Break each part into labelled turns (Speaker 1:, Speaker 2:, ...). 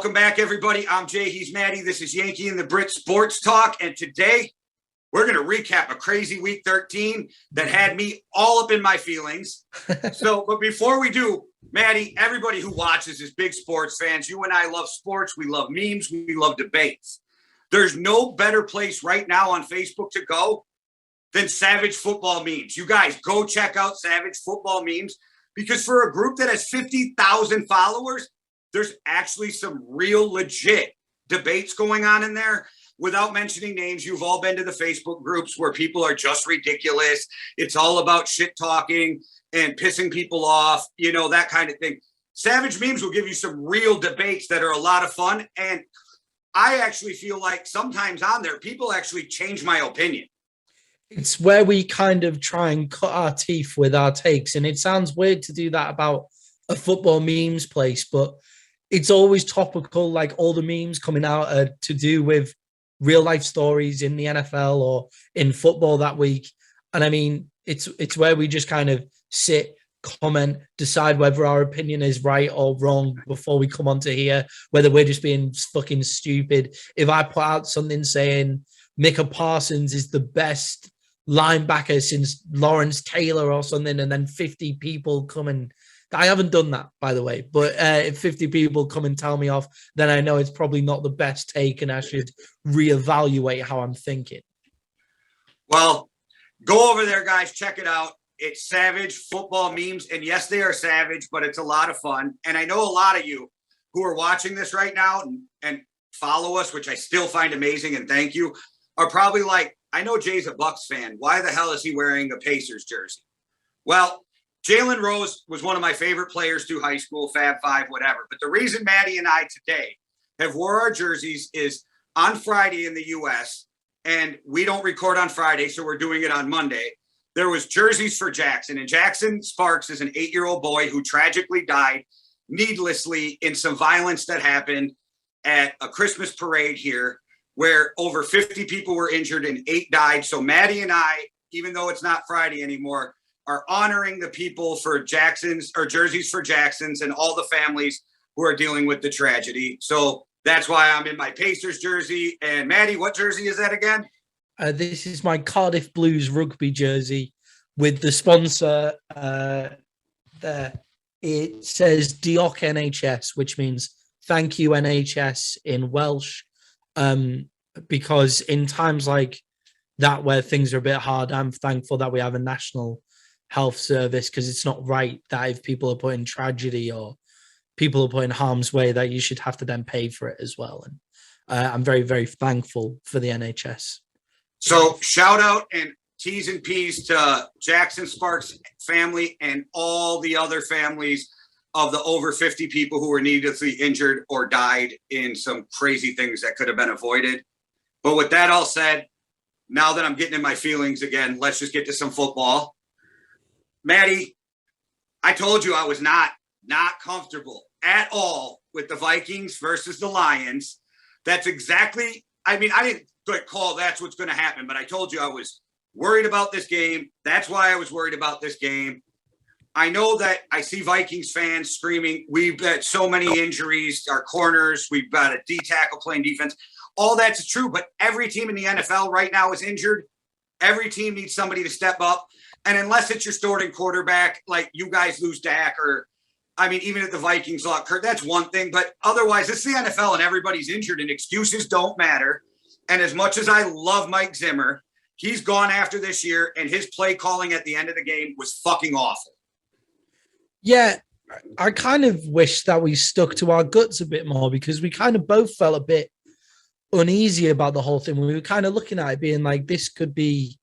Speaker 1: Welcome back, everybody. I'm Jay. He's Maddie. This is Yankee and the Brit Sports Talk. And today we're going to recap a crazy week 13 that had me all up in my feelings. But before we do, Maddie, everybody who watches is big sports fans. You and I love sports. We love memes. We love debates. There's no better place right now on Facebook to go than Savage Football Memes. You guys go check out Savage Football Memes because for a group that has 50,000 followers, there's actually some real legit debates going on in there. Without mentioning names, you've all been to the Facebook groups where people are just ridiculous. It's all about shit talking and pissing people off, you know, that kind of thing. Savage Memes will give you some real debates that are a lot of fun. And I actually feel like sometimes on there, people actually change my opinion.
Speaker 2: It's where we kind of try and cut our teeth with our takes. And it sounds weird to do that about a football memes place, but it's always topical, like all the memes coming out are to do with real life stories in the NFL or in football that week. And I mean, it's where we just kind of sit, comment, decide whether our opinion is right or wrong before we come onto here, whether we're just being fucking stupid. If I put out something saying Micah Parsons is the best linebacker since Lawrence Taylor or something, and then 50 people come and I haven't done that, by the way, but if 50 people come and tell me off, then I know it's probably not the best take and I should reevaluate how I'm thinking.
Speaker 1: Well, go over there, guys. Check it out. It's Savage Football Memes. And yes, they are savage, but it's a lot of fun. And I know a lot of you who are watching this right now and follow us, which I still find amazing, and thank you, are probably like, I know Jay's a Bucs fan. Why the hell is he wearing a Pacers jersey? Well, Jalen Rose was one of my favorite players through high school, Fab Five, whatever. But the reason Maddie and I today have wore our jerseys is on Friday in the U.S., and we don't record on Friday, so we're doing it on Monday. There was jerseys for Jackson, and Jackson Sparks is an 8-year-old boy who tragically died needlessly in some violence that happened at a Christmas parade here where over 50 people were injured and 8 died. So Maddie and I, even though it's not Friday anymore, are honoring the people for Jackson's or jerseys for Jackson's and all the families who are dealing with the tragedy. So that's why I'm in my Pacers jersey. And Maddie, what jersey is that again?
Speaker 2: This is my Cardiff Blues rugby jersey with the sponsor there. It says Diolch NHS, which means thank you NHS in Welsh. Because in times like that where things are a bit hard, I'm thankful that we have a national health service, because it's not right that if people are put in tragedy or people are put in harm's way that you should have to then pay for it as well. And I'm very, very thankful for the NHS.
Speaker 1: So shout out and T's and P's to Jackson Sparks family and all the other families of the over 50 people who were needlessly injured or died in some crazy things that could have been avoided. But with that all said, now that I'm getting in my feelings again, let's just get to some football. Maddie, I told you I was not comfortable at all with the Vikings versus the Lions. That's exactly, I mean, I didn't call that's what's going to happen, but I told you I was worried about this game. That's why I was worried about this game. I know that I see Vikings fans screaming, we've got so many injuries, our corners, we've got a D tackle playing defense. All that's true, but every team in the NFL right now is injured. Every team needs somebody to step up. And unless it's your starting quarterback, like you guys lose Dak or, I mean, even if the Vikings lost Kurt, that's one thing. But otherwise, it's the NFL and everybody's injured and excuses don't matter. And as much as I love Mike Zimmer, he's gone after this year and his play calling at the end of the game was fucking awful.
Speaker 2: Yeah, I kind of wish that we stuck to our guts a bit more because we kind of both felt a bit uneasy about the whole thing. We were kind of looking at it being like, this could be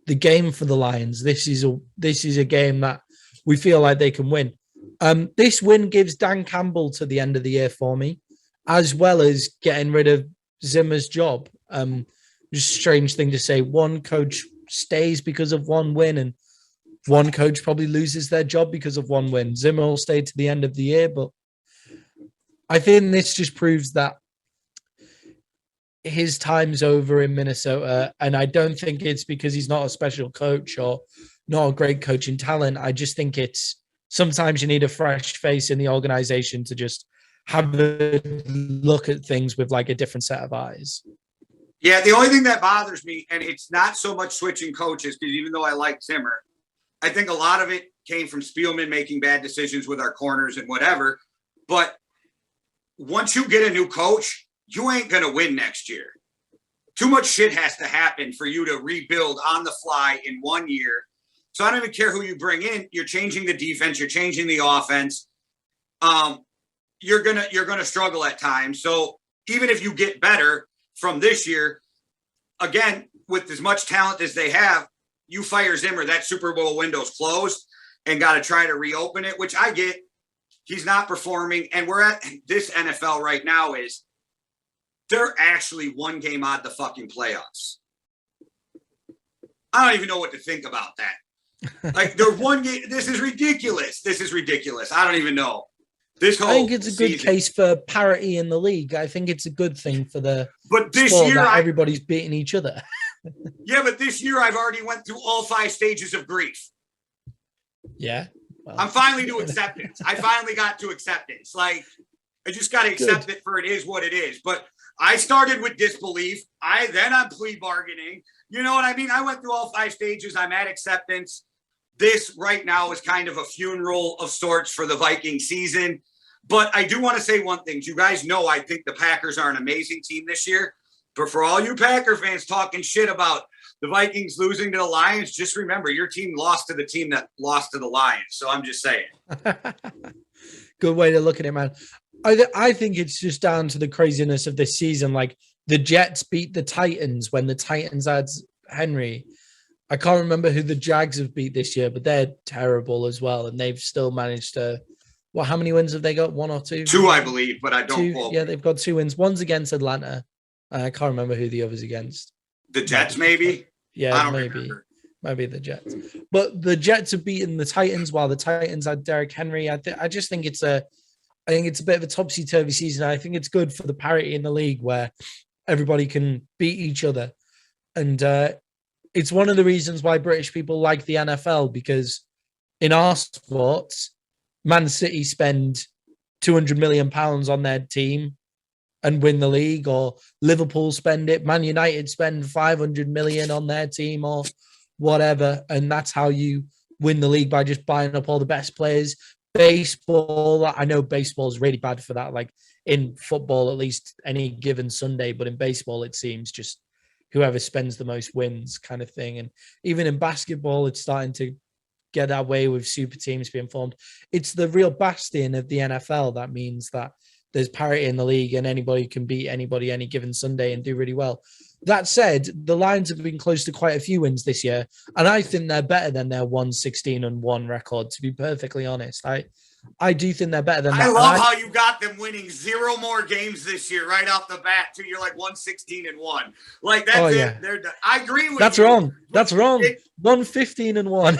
Speaker 2: the game for the Lions. This is a game that we feel like they can win. This win gives Dan Campbell to the end of the year for me, as well as getting rid of Zimmer's job. Just a strange thing to say. One coach stays because of one win, and one coach probably loses their job because of one win. Zimmer will stay to the end of the year, but I think this just proves that his time's over in Minnesota, and I don't think it's because he's not a special coach or not a great coaching talent. I just think it's sometimes you need a fresh face in the organization to just have a look at things with like a different set of eyes.
Speaker 1: Yeah, the only thing that bothers me, and it's not so much switching coaches, because even though I like Zimmer, I think a lot of it came from Spielman making bad decisions with our corners and whatever. But once you get a new coach, you ain't going to win next year. Too much shit has to happen for you to rebuild on the fly in 1 year. So I don't even care who you bring in. You're changing the defense. You're changing the offense. You're gonna struggle at times. So even if you get better from this year, again, with as much talent as they have, you fire Zimmer, that Super Bowl window's closed and got to try to reopen it, which I get. He's not performing. And we're at this NFL right now is they're actually one game out of the fucking playoffs. I don't even know what to think about that. Like they're one game. This is ridiculous. I don't even know.
Speaker 2: I think it's a good case for parity in the league. I think it's a good thing for the sport that everybody's beating each other.
Speaker 1: Yeah, but this year I've already went through all 5 stages of grief.
Speaker 2: Yeah. Well,
Speaker 1: I'm finally to acceptance. I finally got to acceptance. Like, I just got to accept it for it is what it is. But I started with disbelief. Then I'm plea bargaining. You know what I mean? I went through all 5 stages. I'm at acceptance. This right now is kind of a funeral of sorts for the Viking season. But I do want to say one thing. You guys know I think the Packers are an amazing team this year. But for all you Packer fans talking shit about the Vikings losing to the Lions, just remember your team lost to the team that lost to the Lions. So I'm just saying.
Speaker 2: Good way to look at it, man. I think it's just down to the craziness of this season. Like the Jets beat the Titans when the Titans had Henry. I can't remember who the Jags have beat this year, but they're terrible as well. And they've still managed to, how many wins have they got? 1 or 2?
Speaker 1: 2, I believe, but I don't quote.
Speaker 2: Yeah, they've got 2 wins. One's against Atlanta. I can't remember who the other's against.
Speaker 1: The Jets, maybe?
Speaker 2: Yeah, maybe the Jets. But the Jets have beaten the Titans while the Titans had Derrick Henry. I just think it's a bit of a topsy-turvy season. I think it's good for the parity in the league where everybody can beat each other. And it's one of the reasons why British people like the NFL, because in our sports, Man City spend £200 million on their team and win the league, or Liverpool spend it. Man United spend 500 million on their team or whatever. And that's how you win the league, by just buying up all the best players. Baseball, I know baseball is really bad for that. Like in football, at least any given Sunday, but in baseball, it seems just whoever spends the most wins kind of thing. And even in basketball, it's starting to get that way with super teams being formed. It's the real bastion of the NFL. That means that there's parity in the league and anybody can beat anybody any given Sunday and do really well. That said, the Lions have been close to quite a few wins this year, and I think they're better than their 1-16-1 record, to be perfectly honest. I do think they're better than that.
Speaker 1: I love how you got them winning 0 more games this year right off the bat, too. You're like 1-16-1. Like, that's it. I agree with
Speaker 2: That's
Speaker 1: you.
Speaker 2: Wrong. That's wrong. 1-15-1.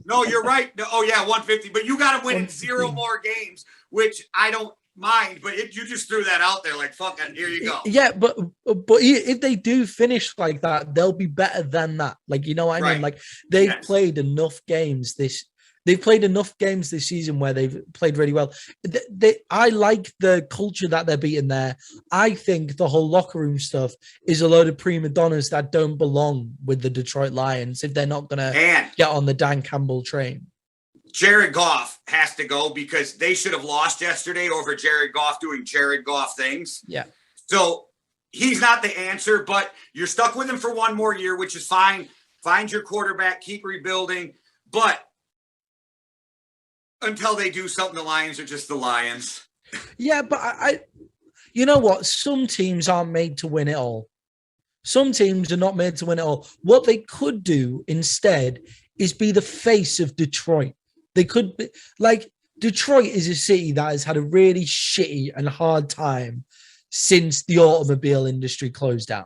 Speaker 1: No, you're right. Oh, yeah, 150. But you got them winning 0 more games, which I don't mind, but you just threw that out there like, fuck it, here you go.
Speaker 2: Yeah, but if they do finish like that, they'll be better than that. Like, you know what I mean? Like, they've played enough games this season where they've played really well. I like the culture that they're beating there. I think the whole locker room stuff is a load of prima donnas that don't belong with the Detroit Lions if they're not going to get on the Dan Campbell train.
Speaker 1: Jared Goff has to go because they should have lost yesterday over Jared Goff doing Jared Goff things.
Speaker 2: Yeah.
Speaker 1: So he's not the answer, but you're stuck with him for 1 more year, which is fine. Find your quarterback, keep rebuilding. But until they do something, the Lions are just the Lions.
Speaker 2: Yeah, but you know what? Some teams aren't made to win it all. Some teams are not made to win it all. What they could do instead is be the face of Detroit. They could be like, Detroit is a city that has had a really shitty and hard time since the automobile industry closed down.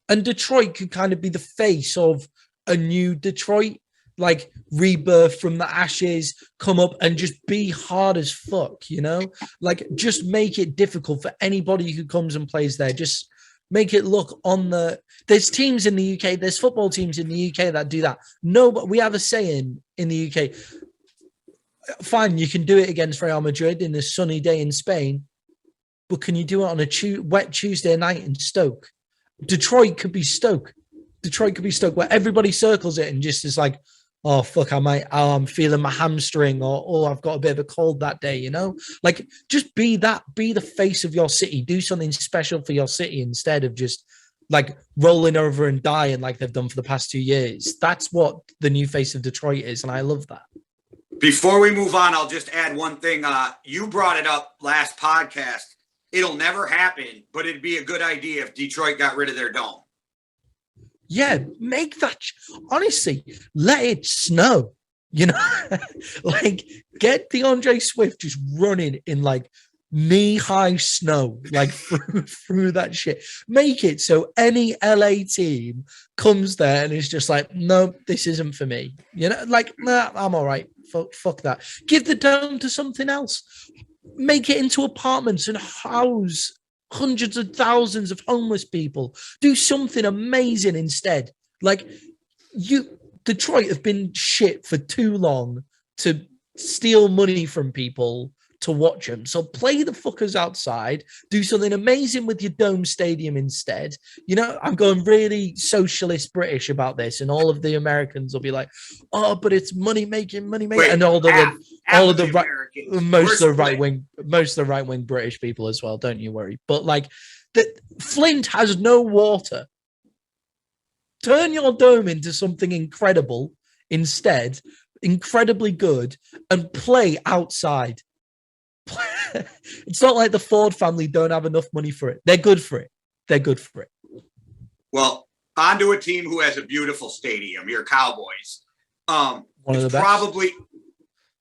Speaker 2: And Detroit could kind of be the face of a new Detroit, like rebirth from the ashes, come up and just be hard as fuck, you know? Like, just make it difficult for anybody who comes and plays there. Just make it look there's teams in the UK, there's football teams in the UK that do that. No, but we have a saying in the UK, Fine, you can do it against Real Madrid in a sunny day in Spain, but can you do it on a wet Tuesday night in Stoke? Detroit could be Stoke. Detroit could be Stoke, where everybody circles it and just is like, oh fuck, I'm feeling my hamstring, or oh, I've got a bit of a cold that day, you know? Like, just be the face of your city. Do something special for your city instead of just like rolling over and dying like they've done for the past 2 years. That's what the new face of Detroit is, and I love that.
Speaker 1: Before we move on, I'll just add one thing. You brought it up last podcast. It'll never happen, but it'd be a good idea if Detroit got rid of their dome.
Speaker 2: Yeah, make that. Honestly, let it snow. You know, like get DeAndre Swift just running in like knee-high snow, like through that shit. Make it so any LA team comes there and is just like, no, this isn't for me. You know, like, nah, I'm all right. Fuck that. Give the dome to something else. Make it into apartments and house hundreds of thousands of homeless people. Do something amazing instead. Like, Detroit have been shit for too long to steal money from people to watch them. So play the fuckers outside, do something amazing with your dome stadium instead. You know, I'm going really socialist British about this, and all of the Americans will be like, oh, but it's money making, and most of the right wing British people as well. Don't you worry. But like, Flint has no water. Turn your dome into something incredible instead, incredibly good, and play outside. It's not like the Ford family don't have enough money for it. They're good for it.
Speaker 1: Well, on to a team who has a beautiful stadium, your Cowboys.
Speaker 2: One of the best.
Speaker 1: Probably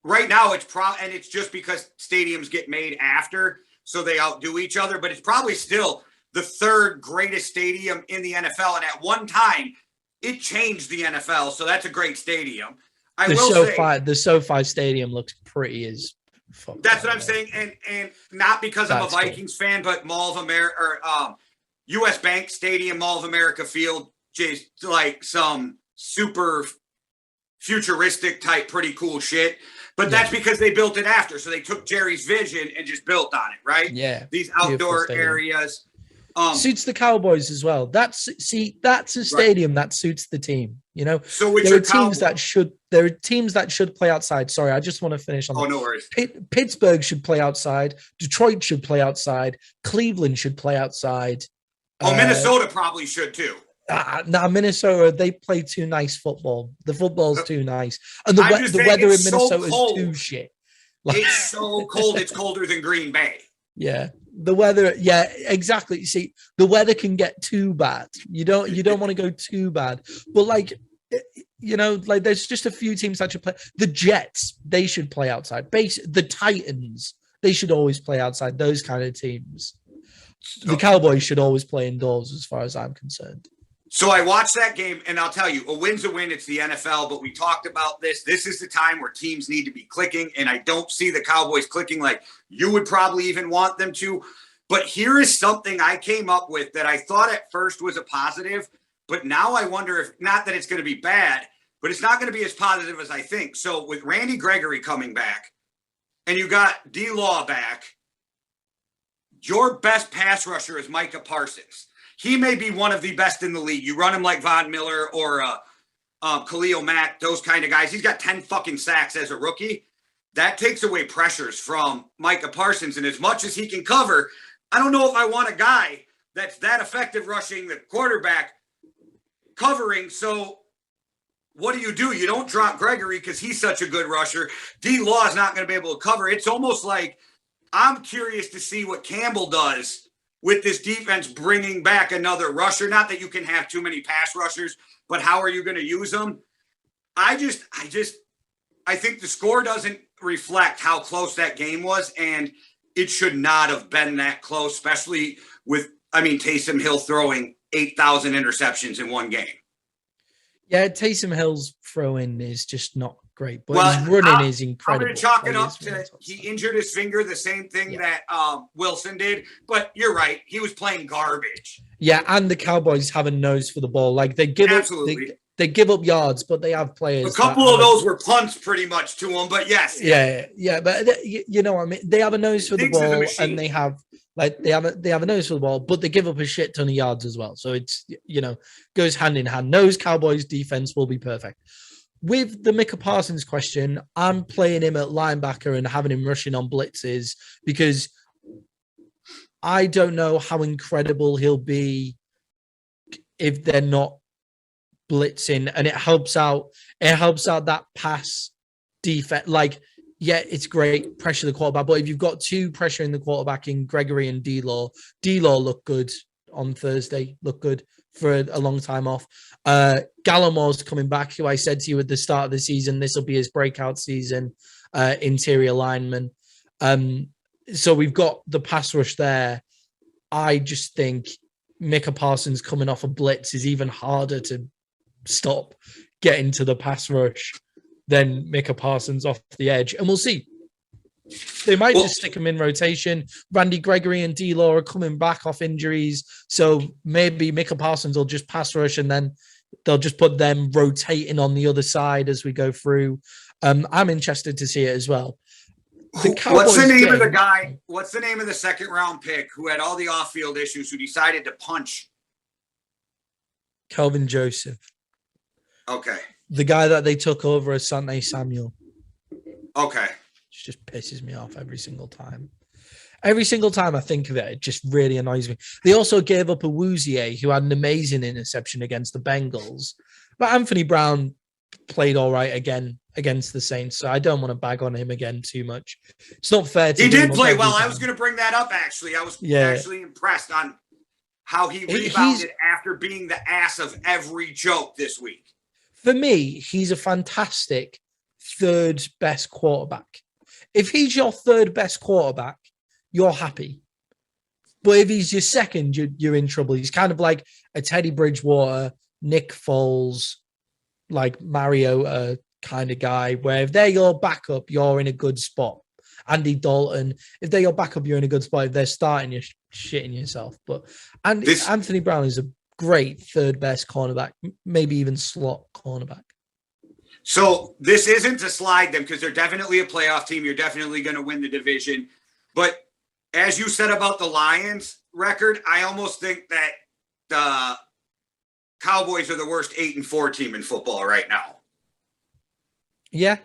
Speaker 1: right now and it's just because stadiums get made after, so they outdo each other, but it's probably still the third greatest stadium in the NFL. And at one time, it changed the NFL, so that's a great stadium.
Speaker 2: The SoFi Stadium looks pretty as fuck.
Speaker 1: That's what I'm saying, and not because I'm a Vikings fan, but Mall of America or U.S. Bank Stadium, Mall of America Field, just like some super futuristic type, pretty cool shit. But that's because they built it after, so they took Jerry's vision and just built on it, right?
Speaker 2: Yeah,
Speaker 1: these outdoor areas.
Speaker 2: Suits the Cowboys as well. That's a stadium that suits the team. You know,
Speaker 1: so
Speaker 2: there are teams that should play outside. Sorry, I just want to finish on.
Speaker 1: Oh, no worries.
Speaker 2: Pittsburgh should play outside. Detroit should play outside. Cleveland should play outside.
Speaker 1: Minnesota probably should too.
Speaker 2: Minnesota, they play too nice football. The football's too nice, and the weather in Minnesota is too shit.
Speaker 1: Like, it's so cold. It's colder than Green Bay.
Speaker 2: Yeah. The weather, yeah, exactly. You see, the weather can get too bad. You don't want to go too bad. But like, you know, like there's just a few teams that should play. The Jets, they should play outside. The Titans, they should always play outside. Those kind of teams. The Cowboys should always play indoors, as far as I'm concerned.
Speaker 1: So I watched that game, and I'll tell you, a win's a win. It's the NFL, but we talked about this. This is the time where teams need to be clicking, and I don't see the Cowboys clicking like you would probably even want them to. But here is something I came up with that I thought at first was a positive, but now I wonder if, not that it's going to be bad, but it's not going to be as positive as I think. So with Randy Gregory coming back, and you got D-Law back, your best pass rusher is Micah Parsons. He may be one of the best in the league. You run him like Von Miller or Khalil Mack, those kind of guys. He's got 10 fucking sacks as a rookie. That takes away pressures from Micah Parsons. And as much as he can cover, I don't know if I want a guy that's that effective rushing the quarterback covering. So what do? You don't drop Gregory because he's such a good rusher. D-Law is not going to be able to cover. It's almost like I'm curious to see what Campbell does with this defense bringing back another rusher. Not that you can have too many pass rushers, but how are you going to use them? I think the score doesn't reflect how close that game was, and it should not have been that close, especially with, Taysom Hill throwing 8,000 interceptions in one game.
Speaker 2: Yeah, Taysom Hill's throw-in is just not great, but his running is incredible.
Speaker 1: I'm going to chalk it up to he injured his finger, the same thing that Wilson did. But you're right, he was playing garbage.
Speaker 2: Yeah, and the Cowboys have a nose for the ball. Like they give They give up yards, but they have
Speaker 1: A
Speaker 2: players.
Speaker 1: couple of those were punts pretty much to them, but yes.
Speaker 2: Yeah. But you know what I mean? They have a nose for the
Speaker 1: Diggs is a
Speaker 2: ball,
Speaker 1: machine.
Speaker 2: and they have a nose for the ball, but they give up a shit ton of yards as well. So it's, goes hand in hand. Those Cowboys defense will be perfect. With the Micah Parsons question, I'm playing him at linebacker and having him rushing on blitzes because I don't know how incredible he'll be if they're not blitzing, and it helps out that pass defense. Like, yeah, it's great, pressure the quarterback, but if you've got two pressuring the quarterback in Gregory and D-Law looked good on Thursday, looked good for a long time off. Gallimore's coming back, who I said to you at the start of the season, this will be his breakout season, interior lineman. So we've got the pass rush there. I just think Micah Parsons coming off a blitz is even harder to stop getting to the pass rush than Micah Parsons off the edge. And we'll see. They might just stick him in rotation. Randy Gregory and D-Law are coming back off injuries. So maybe Micah Parsons will just pass rush and then they'll just put them rotating on the other side as we go through. I'm interested to see it as well.
Speaker 1: What's the name of the guy? What's the name of the second round pick who had all the off-field issues, who decided to punch?
Speaker 2: Kelvin Joseph.
Speaker 1: Okay.
Speaker 2: The guy that they took over as Sante Samuel.
Speaker 1: Okay.
Speaker 2: It just pisses me off every single time. Every single time I think of it, it just really annoys me. They also gave up a Awuzie, who had an amazing interception against the Bengals. But Anthony Brown played all right again against the Saints, so I don't want to bag on him again too much. It's not fair to
Speaker 1: He did play well. I was going to bring that up, actually. I was actually impressed on how he rebounded after being the ass of every joke this week.
Speaker 2: For me, he's a fantastic third best quarterback. If he's your third best quarterback, you're happy. But if he's your second, you're in trouble. He's kind of like a Teddy Bridgewater, Nick Foles, like Mariota kind of guy, where if they're your backup, you're in a good spot. Andy Dalton, if they're your backup, you're in a good spot. If they're starting, you're shitting yourself. But Anthony Brown is a great third best cornerback, maybe even slot cornerback.
Speaker 1: So this isn't to slide them because they're definitely a playoff team. You're definitely going to win the division. But as you said about the Lions record, I almost think that the Cowboys are the worst 8-4 team in football right now.
Speaker 2: Yeah.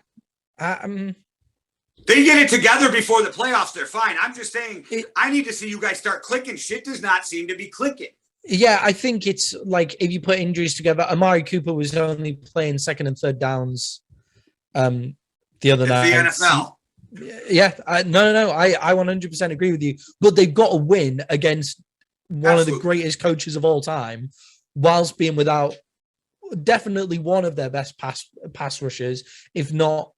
Speaker 1: They get it together before the playoffs, they're fine. I'm just saying, I need to see you guys start clicking. Shit does not seem to be clicking.
Speaker 2: Yeah, I think it's like if you put injuries together, Amari Cooper was only playing second and third downs the other night.
Speaker 1: The NFL.
Speaker 2: Yeah, no. I 100% agree with you. But they've got to win against one of the greatest coaches of all time, whilst being without definitely one of their best pass rushers, if not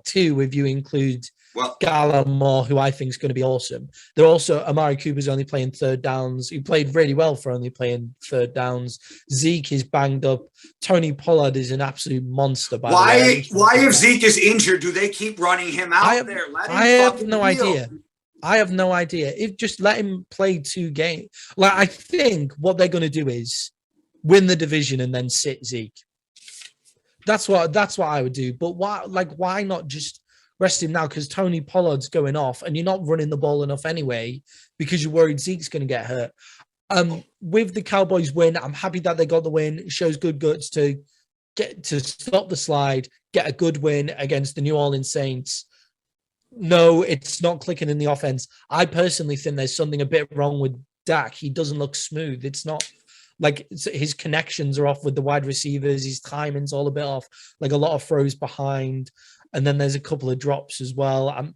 Speaker 2: two, if you include Gallimore, who I think is going to be awesome. They're also Amari Cooper's only playing third downs. He played really well for only playing third downs. Zeke is banged up. Tony Pollard is an absolute monster. By the way,
Speaker 1: why if Zeke is injured, do they keep running him out there?
Speaker 2: I have no idea. I have no idea. If just let him play 2 games. Like, I think what they're going to do is win the division and then sit Zeke. That's what I would do. But why not just rest him now? Because Tony Pollard's going off and you're not running the ball enough anyway because you're worried Zeke's going to get hurt. With the Cowboys win, I'm happy that they got the win. It shows good guts to get to stop the slide, get a good win against the New Orleans Saints. No, it's not clicking in the offense. I personally think there's something a bit wrong with Dak. He doesn't look smooth. It's not like his connections are off with the wide receivers. His timing's all a bit off, like a lot of throws behind. And then there's a couple of drops as well.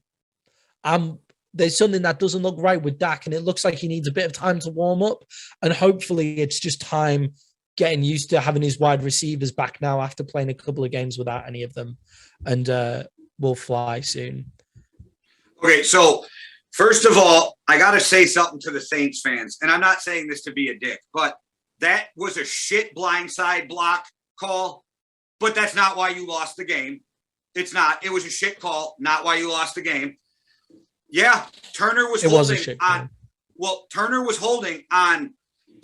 Speaker 2: There's something that doesn't look right with Dak, and it looks like he needs a bit of time to warm up. And hopefully it's just time getting used to having his wide receivers back now after playing a couple of games without any of them. And we'll fly soon.
Speaker 1: Okay, so first of all, I got to say something to the Saints fans. And I'm not saying this to be a dick, but that was a shit blindside block call. But that's not why you lost the game. It's not. It was a shit call, not why you lost the game. Yeah, Turner was holding on. Well, Turner was holding on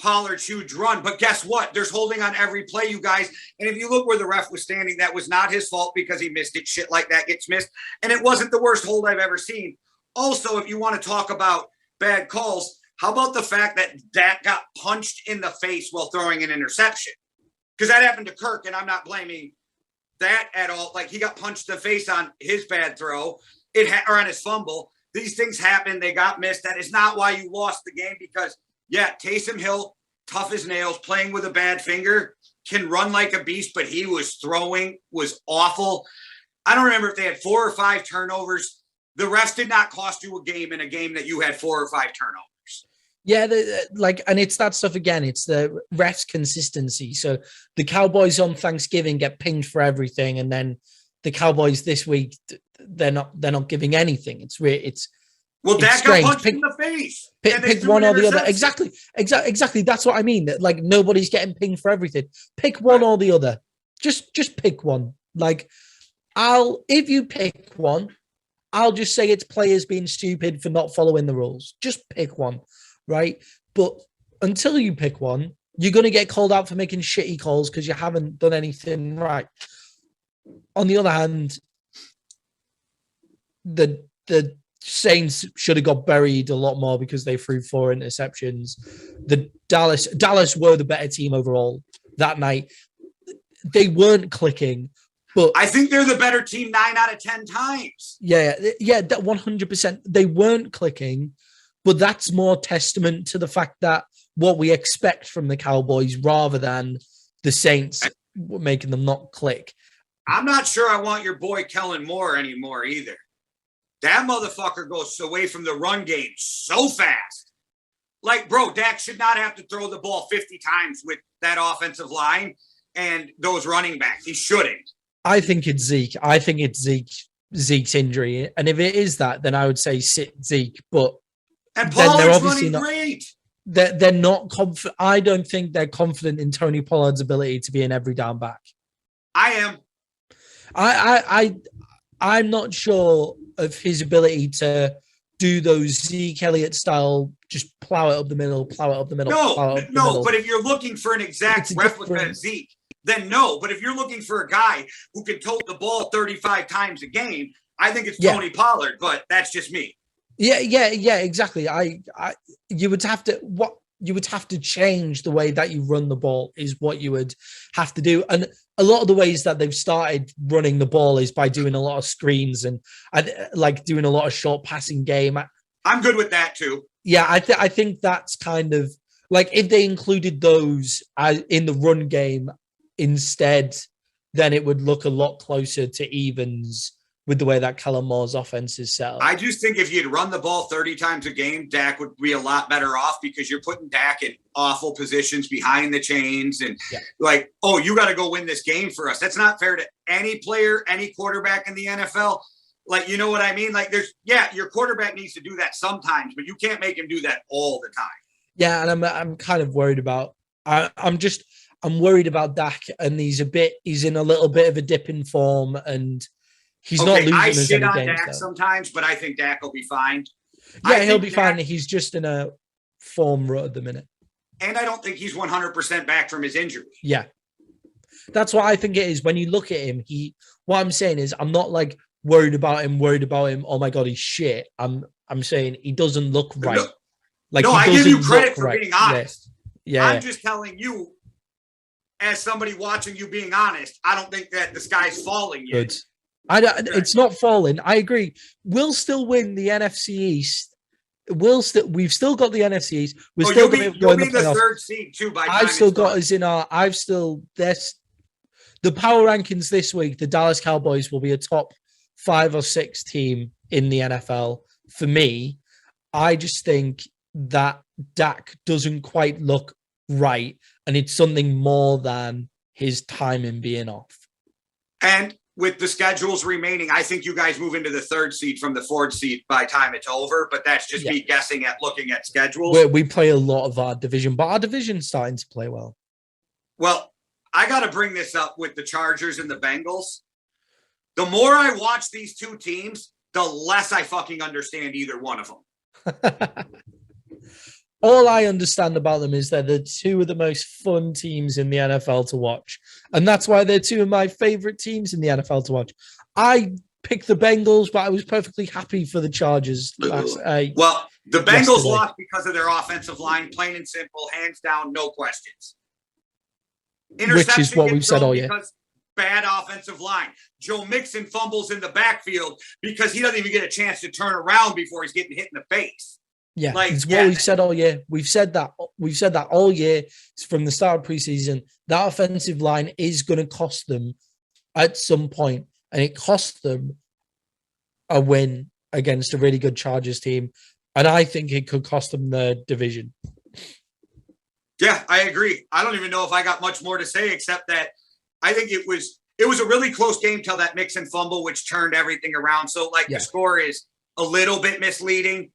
Speaker 1: Pollard's huge run. But guess what? There's holding on every play, you guys. And if you look where the ref was standing, that was not his fault because he missed it. Shit like that gets missed. And it wasn't the worst hold I've ever seen. Also, if you want to talk about bad calls, how about the fact that Dak got punched in the face while throwing an interception? Because that happened to Kirk, and I'm not blaming that at all. Like, he got punched in the face on his bad throw or on his fumble. These things happen. They got missed. That is not why you lost the game because – yeah, Taysom Hill, tough as nails, playing with a bad finger, can run like a beast, but he was awful. I don't remember if they had 4 or 5 turnovers. The refs did not cost you a game in a game that you had 4 or 5 turnovers.
Speaker 2: Yeah, and it's that stuff again. It's the refs' consistency. So the Cowboys on Thanksgiving get pinged for everything, and then the Cowboys this week they're not giving anything. It's
Speaker 1: well, Dak got punched in the face.
Speaker 2: Pick one or the other. Exactly. That's what I mean. Like, nobody's getting pinged for everything. Pick one or the other. Just pick one. Like, if you pick one, I'll just say it's players being stupid for not following the rules. Just pick one, right? But until you pick one, you're going to get called out for making shitty calls because you haven't done anything right. On the other hand, the Saints should have got buried a lot more because they threw 4 interceptions. The Dallas were the better team overall that night. They weren't clicking, but
Speaker 1: I think they're the better team 9 out of 10 times.
Speaker 2: Yeah, that 100%. They weren't clicking, but that's more testament to the fact that what we expect from the Cowboys rather than the Saints making them not click.
Speaker 1: I'm not sure I want your boy Kellen Moore anymore either. That motherfucker goes away from the run game so fast. Like, bro, Dak should not have to throw the ball 50 times with that offensive line and those running backs. He shouldn't.
Speaker 2: I think it's Zeke. I think it's Zeke's injury. And if it is that, then I would say sit Zeke. But
Speaker 1: and Pollard's running great.
Speaker 2: They're not confident. I don't think they're confident in Tony Pollard's ability to be an every down back.
Speaker 1: I am.
Speaker 2: I'm not sure of his ability to do those Zeke Elliott style, just plow it up the middle.
Speaker 1: No, but if you're looking for an exact replica of Zeke, then no. But if you're looking for a guy who can tote the ball 35 times a game, I think it's Tony Pollard, but that's just me.
Speaker 2: Yeah, exactly. You would have to change the way that you run the ball is what you would have to do. And a lot of the ways that they've started running the ball is by doing a lot of screens and like doing a lot of short passing game.
Speaker 1: I'm good with that too.
Speaker 2: Yeah, I think that's kind of like if they included those in the run game instead, then it would look a lot closer to evens with the way that Kellen Moore's offense is set up.
Speaker 1: I just think if you'd run the ball 30 times a game, Dak would be a lot better off because you're putting Dak in awful positions behind the chains and like, oh, you got to go win this game for us. That's not fair to any player, any quarterback in the NFL. Like, you know what I mean? Like your quarterback needs to do that sometimes, but you can't make him do that all the time.
Speaker 2: Yeah. And I'm kind of worried about, I'm worried about Dak and he's in a little bit of a dip in form and he's not losing
Speaker 1: I
Speaker 2: shit
Speaker 1: on
Speaker 2: games,
Speaker 1: Dak sometimes, but I think Dak will be fine.
Speaker 2: Yeah, he'll be fine. He's just in a form rut at the minute.
Speaker 1: And I don't think he's 100% back from his injury.
Speaker 2: Yeah. That's what I think it is. When you look at him, what I'm saying is I'm not like worried about him. Oh my God, he's shit. I'm saying he doesn't look right.
Speaker 1: I give you credit for being honest.
Speaker 2: Yeah.
Speaker 1: I'm just telling you, as somebody watching you being honest, I don't think that the sky's falling yet.
Speaker 2: Good. It's not falling. I agree. We'll still win the NFC East. We've still got the NFC East.
Speaker 1: You'll be the third seed too.
Speaker 2: The power rankings this week. The Dallas Cowboys will be a top 5 or 6 team in the NFL. For me, I just think that Dak doesn't quite look right, and it's something more than his timing being off.
Speaker 1: And with the schedules remaining, I think you guys move into the 3rd seed from the 4th seed by time it's over. But that's just me guessing at looking at schedules.
Speaker 2: We play a lot of our division, but our division's starting to play well.
Speaker 1: Well, I got to bring this up with the Chargers and the Bengals. The more I watch these two teams, the less I fucking understand either one of them.
Speaker 2: all I understand about them is that they're two of the most fun teams in the NFL to watch. And that's why they're two of my favorite teams in the NFL to watch. I picked the Bengals, but I was perfectly happy for the Chargers
Speaker 1: Well, the Bengals
Speaker 2: yesterday.
Speaker 1: lost because of their offensive line, plain and simple, hands down, no questions.
Speaker 2: Which is what we've said all year.
Speaker 1: Because bad offensive line. Joe Mixon fumbles in the backfield because he doesn't even get a chance to turn around before he's getting hit in the face.
Speaker 2: Yeah, it's what we've said all year. We've said that all year from the start of preseason. That offensive line is going to cost them at some point, and it cost them a win against a really good Chargers team, and I think it could cost them the division.
Speaker 1: Yeah, I agree. I don't even know if I got much more to say except that I think it was a really close game till that Mixon fumble, which turned everything around. So, the score is a little bit misleading.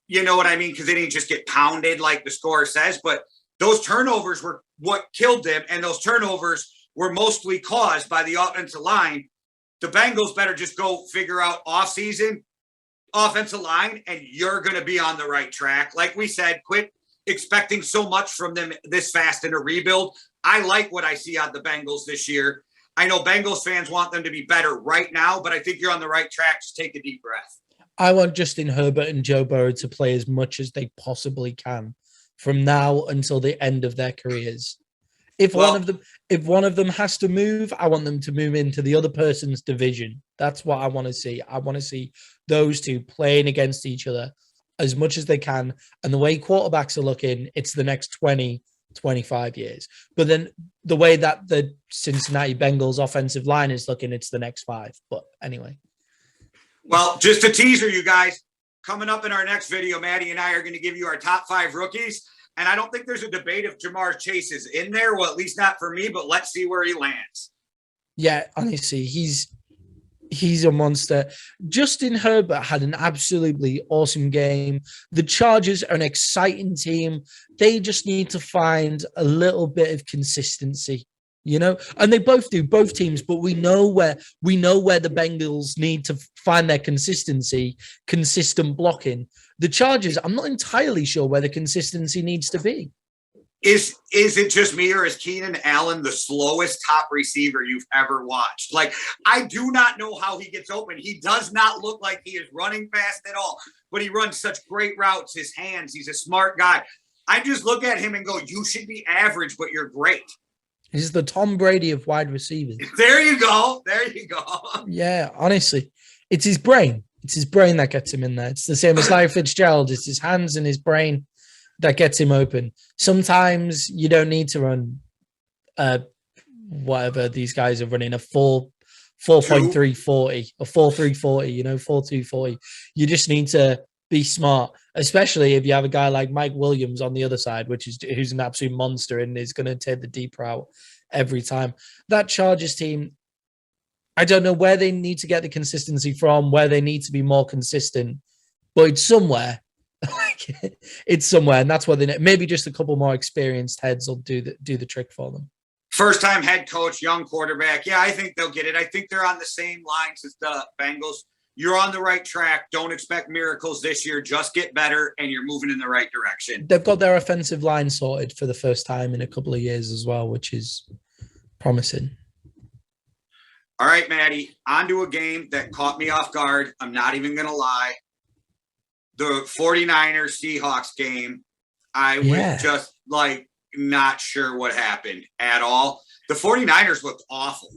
Speaker 1: You know what I mean? Because they didn't just get pounded like the score says, but those turnovers were what killed them, and those turnovers were mostly caused by the offensive line. The Bengals better just go figure out off-season offensive line, and you're going to be on the right track. Like we said, quit expecting so much from them this fast in a rebuild. I like what I see out the Bengals this year. I know Bengals fans want them to be better right now, but I think you're on the right track. Just take a deep breath.
Speaker 2: I want Justin Herbert and Joe Burrow to play as much as they possibly can from now until the end of their careers. If one of them has to move, I want them to move into the other person's division. That's what I want to see. I want to see those two playing against each other as much as they can. And the way quarterbacks are looking, it's the next 20, 25 years. But then the way that the Cincinnati Bengals offensive line is looking, it's the next 5. But anyway.
Speaker 1: Well, just a teaser, you guys. Coming up in our next video, Maddie and I are going to give you our top 5 rookies. And I don't think there's a debate if Jamar Chase is in there. Well, at least not for me, but let's see where he lands.
Speaker 2: Yeah, honestly, he's a monster. Justin Herbert had an absolutely awesome game. The Chargers are an exciting team. They just need to find a little bit of consistency. And they both do, both teams, but we know where the Bengals need to find their consistency, consistent blocking. The Chargers, I'm not entirely sure where the consistency needs to be.
Speaker 1: Is it just me, or is Keenan Allen the slowest top receiver you've ever watched? I do not know how he gets open. He does not look like he is running fast at all, but he runs such great routes, his hands. He's a smart guy. I just look at him and go, you should be average, but you're great.
Speaker 2: He's the Tom Brady of wide receivers.
Speaker 1: There you go.
Speaker 2: Yeah, honestly, it's his brain. It's his brain that gets him in there. It's the same as Larry Fitzgerald. It's his hands and his brain that gets him open. Sometimes you don't need to run whatever these guys are running, a 4.340, a 4.340, 4.240. You just need to be smart, especially if you have a guy like Mike Williams on the other side, who's an absolute monster and is going to take the deep route every time. That Chargers team, I don't know where they need to get the consistency from, where they need to be more consistent, but it's somewhere. It's somewhere, and that's what they need. Maybe just a couple more experienced heads will do the trick for them.
Speaker 1: First-time head coach, young quarterback. Yeah, I think they'll get it. I think they're on the same lines as the Bengals. You're on the right track. Don't expect miracles this year. Just get better, and you're moving in the right direction.
Speaker 2: They've got their offensive line sorted for the first time in a couple of years as well, which is promising.
Speaker 1: All right, Maddie, on to a game that caught me off guard. I'm not even going to lie. The 49ers Seahawks game, I was just not sure what happened at all. The 49ers looked awful.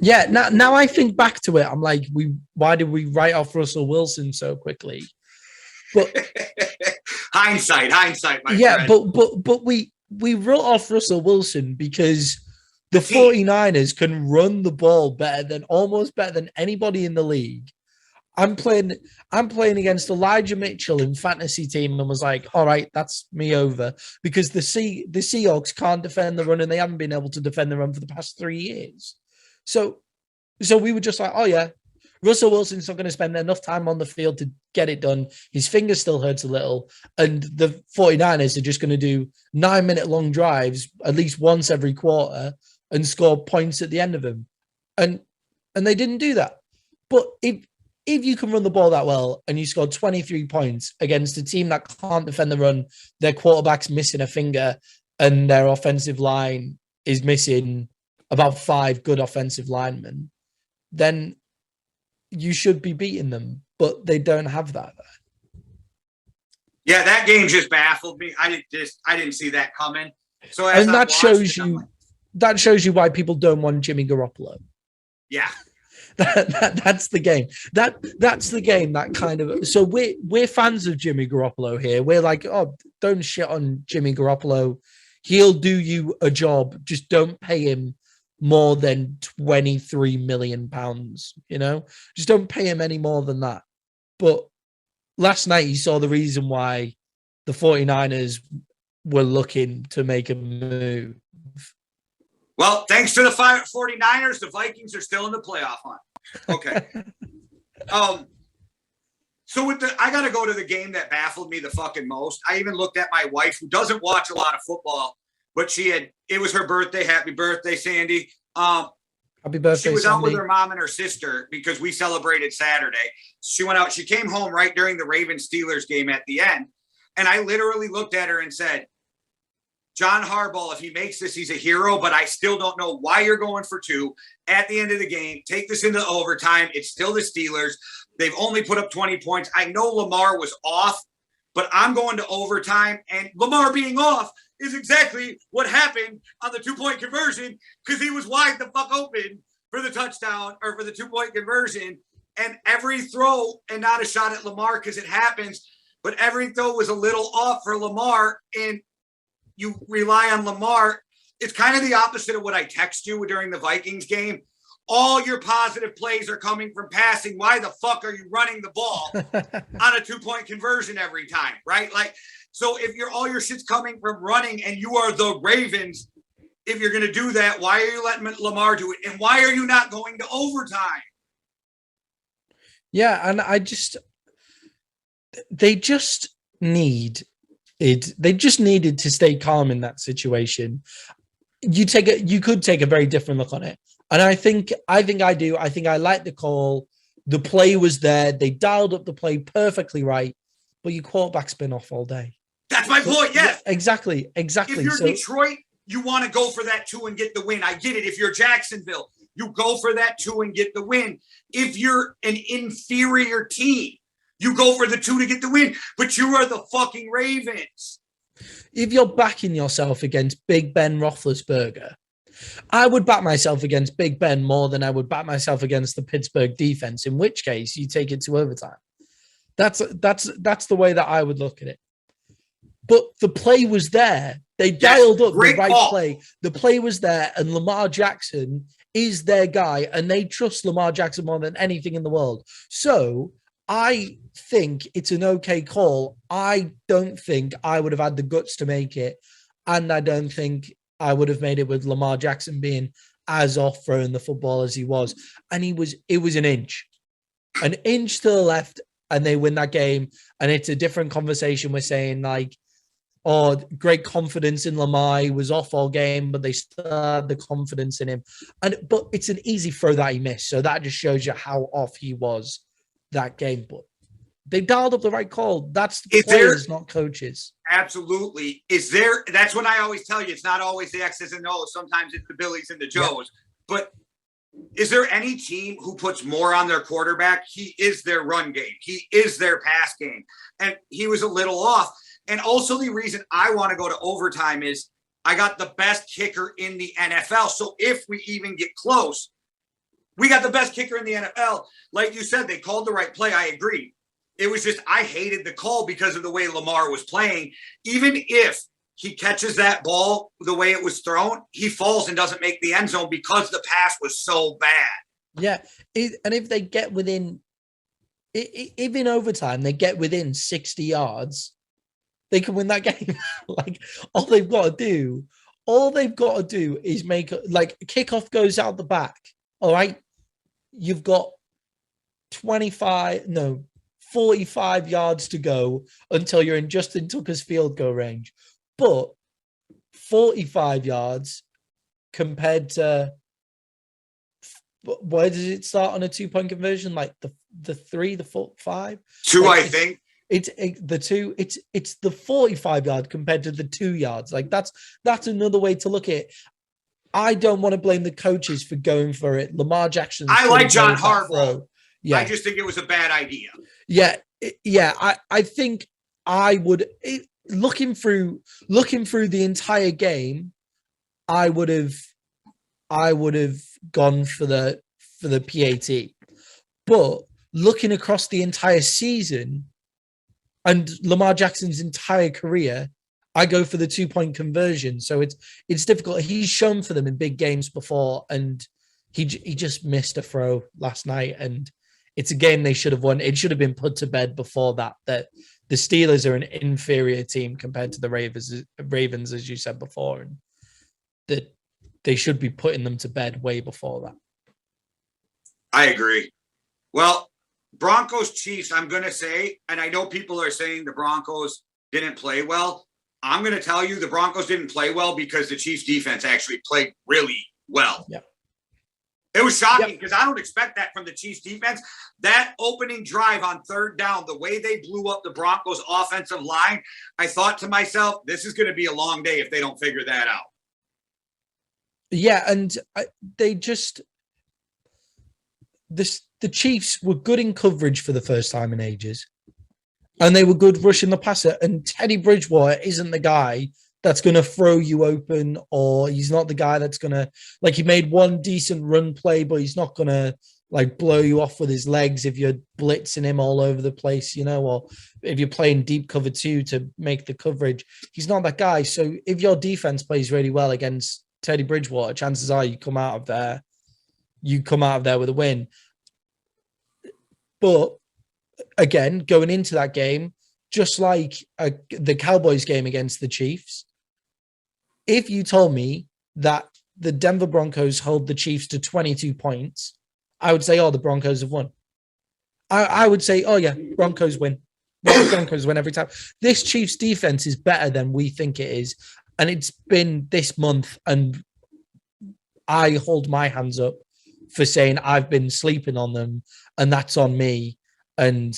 Speaker 2: Yeah, now I think back to it, I'm like, why did we write off Russell Wilson so quickly? But
Speaker 1: hindsight, my friend.
Speaker 2: Yeah, but we wrote off Russell Wilson because the 49ers can run the ball almost better than anybody in the league. I'm playing against Elijah Mitchell in fantasy team and was like, all right, that's me over, because the Seahawks can't defend the run and they haven't been able to defend the run for the past 3 years. So we were just like, oh yeah, Russell Wilson's not going to spend enough time on the field to get it done. His finger still hurts a little, and the 49ers are just going to do 9-minute long drives at least once every quarter and score points at the end of them. And they didn't do that. But if you can run the ball that well and you score 23 points against a team that can't defend the run, their quarterback's missing a finger and their offensive line is missing about 5 good offensive linemen, then you should be beating them. But they don't have that.
Speaker 1: Yeah, that game just baffled me. I didn't see that coming. So as
Speaker 2: and
Speaker 1: I
Speaker 2: that
Speaker 1: watched
Speaker 2: shows
Speaker 1: it, I'm
Speaker 2: you
Speaker 1: like,
Speaker 2: that shows you why people don't want Jimmy Garoppolo.
Speaker 1: yeah.
Speaker 2: That's the game. That's the game that kind of. So we're fans of Jimmy Garoppolo here. We're like, oh, don't shit on Jimmy Garoppolo. He'll do you a job. Just don't pay him more than 23 million pounds. You know, just don't pay him any more than that. But last night you saw the reason why the 49ers were looking to make a move.
Speaker 1: Well, thanks to the 49ers, the Vikings are still in the playoff hunt. Okay. So I got to go to the game that baffled me the fucking most. I even looked at my wife, who doesn't watch a lot of football, but it was her birthday. Happy birthday, Sandy.
Speaker 2: Happy birthday,
Speaker 1: she was
Speaker 2: Sandy.
Speaker 1: out with her mom and her sister because we celebrated Saturday. She went out. She came home right during the Ravens-Steelers game at the end. And I literally looked at her and said, John Harbaugh, if he makes this, he's a hero, but I still don't know why you're going for 2 at the end of the game. Take this into overtime. It's still the Steelers. They've only put up 20 points. I know Lamar was off, but I'm going to overtime. And Lamar being off is exactly what happened on the 2-point conversion, because he was wide the fuck open for the touchdown or for the 2-point conversion. And every throw, and not a shot at Lamar because it happens, but every throw was a little off for Lamar. And you rely on Lamar. It's kind of the opposite of what I text you during the Vikings game. All your positive plays are coming from passing. Why the fuck are you running the ball on a 2-point conversion every time, right? Like, so if all your shit's coming from running and you are the Ravens, if you're going to do that, why are you letting Lamar do it? And why are you not going to overtime?
Speaker 2: Yeah, and they just needed to stay calm in that situation. You could take a very different look on it. And I think I do. I think I like the call. The play was there. They dialed up the play perfectly right, but your quarterback's been off all day.
Speaker 1: That's my point. Yes,
Speaker 2: exactly.
Speaker 1: If you're Detroit, you want to go for that 2 and get the win. I get it. If you're Jacksonville, you go for that 2 and get the win. If you're an inferior team, you go for the 2 to get the win. But you are the fucking Ravens.
Speaker 2: If you're backing yourself against Big Ben Roethlisberger, I would back myself against Big Ben more than I would back myself against the Pittsburgh defense, in which case you take it to overtime. That's the way that I would look at it. But the play was there. They dialed up the right play. The play was there, and Lamar Jackson is their guy, and they trust Lamar Jackson more than anything in the world. So I think it's an okay call. I don't think I would have had the guts to make it, and I don't think I would have made it with Lamar Jackson being as off throwing the football as he was. And it was an inch to the left, and they win that game. And it's a different conversation. We're saying like, oh, great confidence in Lamar. He was off all game, but they still had the confidence in him. But it's an easy throw that he missed. So that just shows you how off he was that game. But they dialed up the right call. That's the players, not coaches.
Speaker 1: Absolutely. That's when I always tell you, it's not always the X's and O's. Sometimes it's the Billies and the Joes. Yeah. But is there any team who puts more on their quarterback? He is their run game. He is their pass game. And he was a little off. And also the reason I want to go to overtime is I got the best kicker in the NFL. So if we even get close, we got the best kicker in the NFL. Like you said, they called the right play. I agree. It was just, I hated the call because of the way Lamar was playing. Even if he catches that ball the way it was thrown, he falls and doesn't make the end zone because the pass was so bad.
Speaker 2: Yeah. And if they get within, if in overtime, they get within 60 yards, they can win that game. Like all they've got to do is make like kickoff goes out the back. All right. You've got 45 yards to go until you're in Justin Tucker's field goal range. But 45 yards compared to where does it start on a 2-point conversion? Like the 3, the 4, 5?
Speaker 1: 2,
Speaker 2: Like
Speaker 1: I think.
Speaker 2: It's the 2. It's the 45-yard compared to the 2 yards. Like that's another way to look at it. I don't want to blame the coaches for going for it. Lamar Jackson.
Speaker 1: I like John Harbaugh.
Speaker 2: Yeah,
Speaker 1: I just think it was a bad idea.
Speaker 2: yeah, I think I would looking through the entire game. I would have gone for the PAT, but looking across the entire season and Lamar Jackson's entire career, I go for the 2-point conversion. So it's difficult. He's shown for them in big games before, and he just missed a throw last night, and it's a game they should have won. It should have been put to bed before that. That the Steelers are an inferior team compared to the Ravens, as you said before, and that they should be putting them to bed way before that.
Speaker 1: I agree. Well, Broncos Chiefs, I'm going to say, and I know people are saying the Broncos didn't play well. I'm going to tell you the Broncos didn't play well because the Chiefs defense actually played really well.
Speaker 2: Yeah.
Speaker 1: It was shocking because I don't expect that from the Chiefs defense. That opening drive on 3rd down, the way they blew up the Broncos offensive line, I thought to myself, this is going to be a long day if they don't figure that out.
Speaker 2: Yeah, and the Chiefs were good in coverage for the first time in ages, and they were good rushing the passer. And Teddy Bridgewater isn't the guy that's going to throw you open, or he's not the guy that's going to, like, he made one decent run play, but he's not going to like blow you off with his legs if you're blitzing him all over the place, or if you're playing deep cover 2 to make the coverage. He's not that guy. So if your defense plays really well against Teddy Bridgewater, chances are you come out of there with a win. But again, going into that game, just like the Cowboys game against the Chiefs, if you told me that the Denver Broncos hold the Chiefs to 22 points, I would say, oh, the Broncos have won. I would say, oh yeah, Broncos win. Broncos win every time. This Chiefs defense is better than we think it is. And it's been this month, and I hold my hands up for saying I've been sleeping on them, and that's on me. And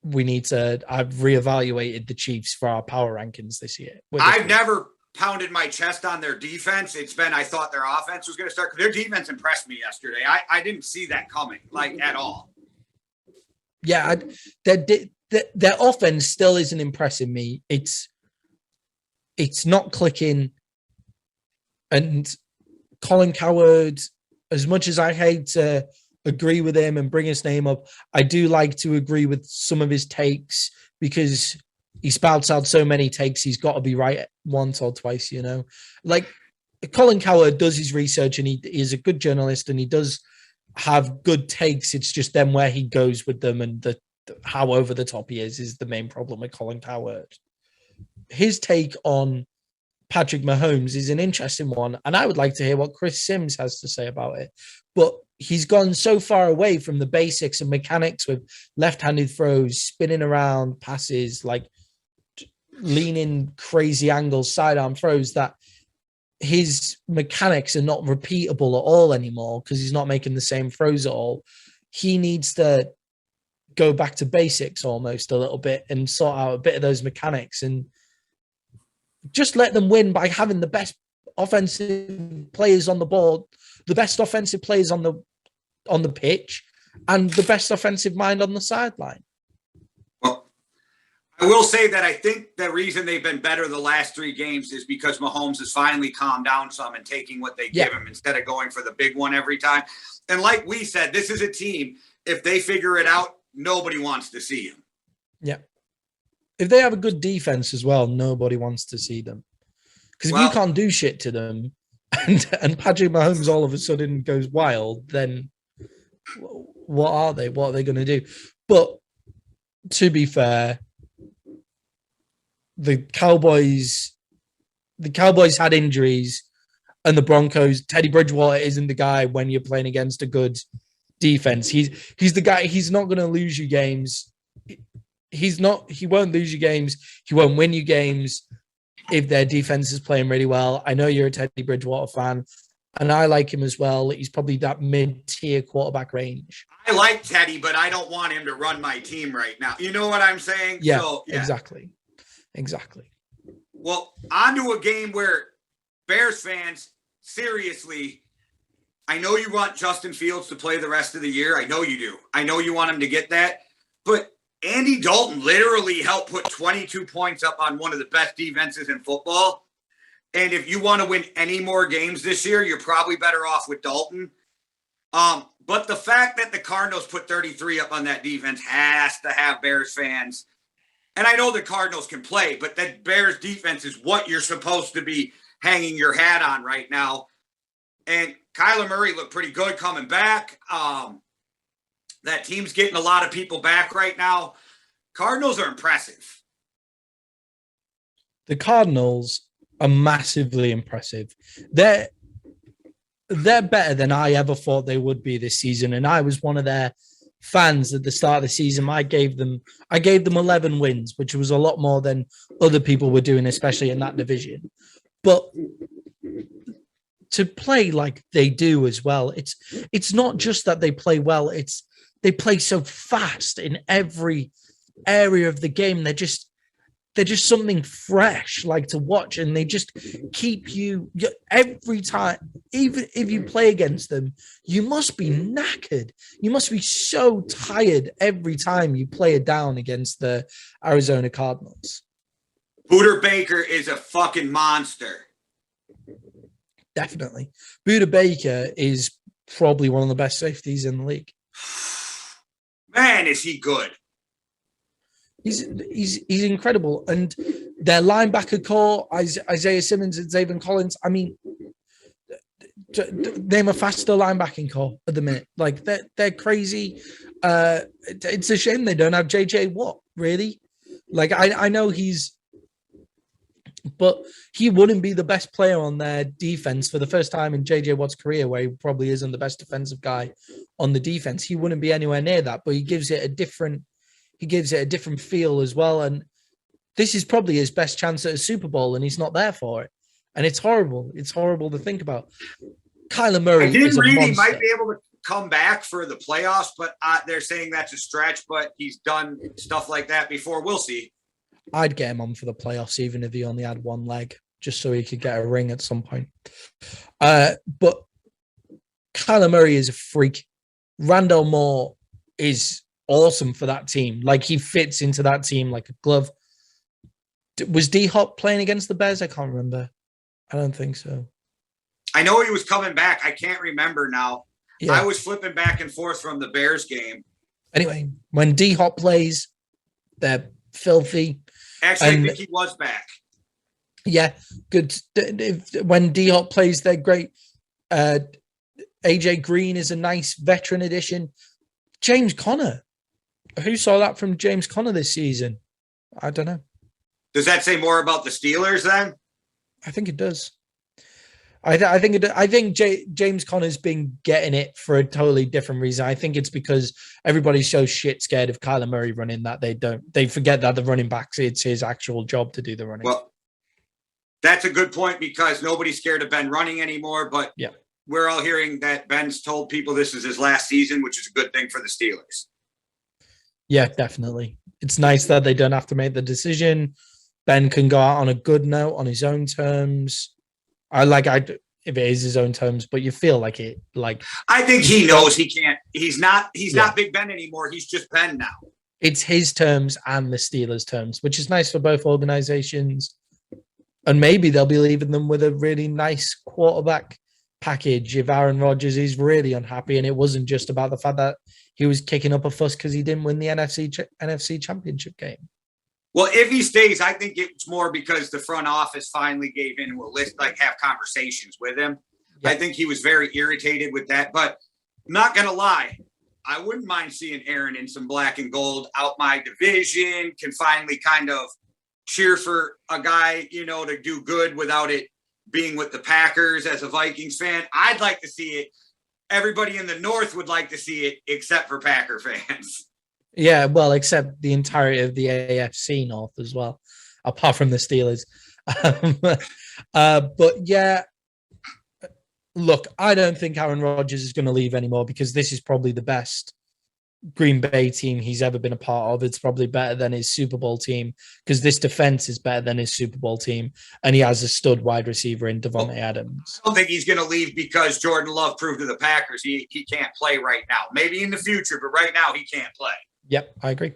Speaker 2: I've reevaluated the Chiefs for our power rankings this year.
Speaker 1: I've never pounded my chest on their defense. It's been, I thought their offense was going to start. Their defense impressed me yesterday. I didn't see that coming, like, at all.
Speaker 2: Yeah, their offense still isn't impressing me. It's not clicking. And Colin Cowherd, as much as I hate to agree with him and bring his name up, I do like to agree with some of his takes, because he spouts out so many takes, he's got to be right once or twice, Like, Colin Cowherd does his research, and he is a good journalist, and he does have good takes. It's just then where he goes with them, and how over the top he is the main problem with Colin Cowherd. His take on Patrick Mahomes is an interesting one, and I would like to hear what Chris Sims has to say about it. But he's gone so far away from the basics and mechanics with left-handed throws, spinning around passes, like leaning crazy angles, sidearm throws, that his mechanics are not repeatable at all anymore because he's not making the same throws at all. He needs to go back to basics almost a little bit and sort out a bit of those mechanics, and just let them win by having the best offensive players on the board, the best offensive players on the pitch, and the best offensive mind on the sideline.
Speaker 1: Well, I will say that I think the reason they've been better the last 3 games is because Mahomes has finally calmed down some and taking what they give him instead of going for the big one every time. And like we said, this is a team, if they figure it out, nobody wants to see him.
Speaker 2: Yeah. If they have a good defense as well, nobody wants to see them. Because if you can't do shit to them, and Patrick Mahomes all of a sudden goes wild, then what are they? What are they going to do? But to be fair, the Cowboys had injuries, and the Broncos, Teddy Bridgewater isn't the guy when you're playing against a good defense. He's the guy. He's not going to lose you games. He won't lose you games. He won't win you games if their defense is playing really well. I know you're a Teddy Bridgewater fan. And I like him as well. He's probably that mid-tier quarterback range.
Speaker 1: I like Teddy, but I don't want him to run my team right now. You know what I'm saying?
Speaker 2: Yeah,
Speaker 1: So, yeah.
Speaker 2: Exactly.
Speaker 1: Well, on to a game where Bears fans, seriously, I know you want Justin Fields to play the rest of the year. I know you do. I know you want him to get that. But Andy Dalton literally helped put 22 points up on one of the best defenses in football. And if you want to win any more games this year, you're probably better off with Dalton. But the fact that the Cardinals put 33 up on that defense has to have Bears fans. And I know the Cardinals can play, but that Bears defense is what you're supposed to be hanging your hat on right now. And Kyler Murray looked pretty good coming back. That team's getting a lot of people back right now. Cardinals are impressive.
Speaker 2: The Cardinals are massively impressive. They're better than I ever thought they would be this season. And I was one of their fans at the start of the season. I gave them 11 wins, which was a lot more than other people were doing, especially in that division. But to play like they do as well, it's not just that they play well, it's they play so fast in every area of the game. They're just something fresh, like to watch, and they just keep you every time. Even if you play against them, you must be knackered. You must be so tired every time you play it down against the Arizona Cardinals.
Speaker 1: Buda Baker is a fucking monster.
Speaker 2: Definitely. Buda Baker is probably one of the best safeties in the league.
Speaker 1: Man, is he good.
Speaker 2: He's incredible. And their linebacker core, Isaiah Simmons and Xavier Collins, I mean, name a faster linebacking core at the minute. Like, they're crazy. It's a shame they don't have JJ Watt, really. Like, I know but he wouldn't be the best player on their defense for the first time in JJ Watt's career, where he probably isn't the best defensive guy on the defense. He wouldn't be anywhere near that, but he gives it a different feel as well. And this is probably his best chance at a Super Bowl, and he's not there for it. And it's horrible. It's horrible to think about. Kyler Murray is a monster.
Speaker 1: He might be able to come back for the playoffs, but they're saying that's a stretch, but he's done stuff like that before. We'll see.
Speaker 2: I'd get him on for the playoffs, even if he only had one leg, just so he could get a ring at some point. But Kyler Murray is a freak. Randall Moore is awesome for that team. Like, he fits into that team like a glove. Was D-Hop playing against the Bears? I can't remember. I don't think so.
Speaker 1: I know he was coming back. I can't remember now.
Speaker 2: Yeah.
Speaker 1: I was flipping back and forth from the Bears game.
Speaker 2: Anyway, when D-Hop plays, they're filthy.
Speaker 1: Actually, I think he was back.
Speaker 2: Yeah, good. When D-Hop plays, they're great. AJ Green is a nice veteran addition. James Conner. Who saw that from James Conner this season? I don't know.
Speaker 1: Does that say more about the Steelers then?
Speaker 2: I think it does. I think James Conner's been getting it for a totally different reason. I think it's because everybody's so shit scared of Kyler Murray running that they forget that the running backs, it's his actual job to do the running.
Speaker 1: Well, that's a good point, because nobody's scared of Ben running anymore, but
Speaker 2: yeah,
Speaker 1: we're all hearing that Ben's told people this is his last season, which is a good thing for the Steelers.
Speaker 2: Yeah, definitely. It's nice that they don't have to make the decision. Ben can go out on a good note on his own terms. If it is his own terms, but you feel like it. Like,
Speaker 1: I think he knows he can't. He's not Big Ben anymore. He's just Ben now.
Speaker 2: It's his terms and the Steelers' terms, which is nice for both organizations. And maybe they'll be leaving them with a really nice quarterback package if Aaron Rodgers is really unhappy, and it wasn't just about the fact that he was kicking up a fuss because he didn't win the NFC Championship game.
Speaker 1: Well, if he stays, I think it's more because the front office finally gave in to a list, like have conversations with him. Yeah. I think he was very irritated with that, but I'm not going to lie. I wouldn't mind seeing Aaron in some black and gold out my division, can finally kind of cheer for a guy, to do good without it being with the Packers as a Vikings fan. I'd like to see it. Everybody in the North would like to see it, except for Packer fans.
Speaker 2: Yeah, well, except the entirety of the AFC North as well, apart from the Steelers. But yeah, Look, I don't think Aaron Rodgers is going to leave anymore because this is probably the best Green Bay team he's ever been a part of. It's probably better than his Super Bowl team because this defense is better than his Super Bowl team. And he has a stud wide receiver in Devontae Adams.
Speaker 1: I don't think he's going to leave because Jordan Love proved to the Packers he can't play right now. Maybe in the future, but right now he can't play.
Speaker 2: Yep, I agree.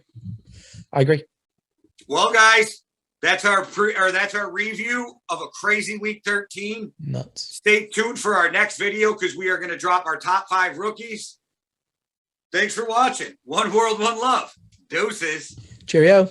Speaker 1: Well, guys, that's our review of a crazy week 13.
Speaker 2: Nuts.
Speaker 1: Stay tuned for our next video because we are going to drop our top 5 rookies. Thanks for watching. One world, one love. Deuces.
Speaker 2: Cheerio.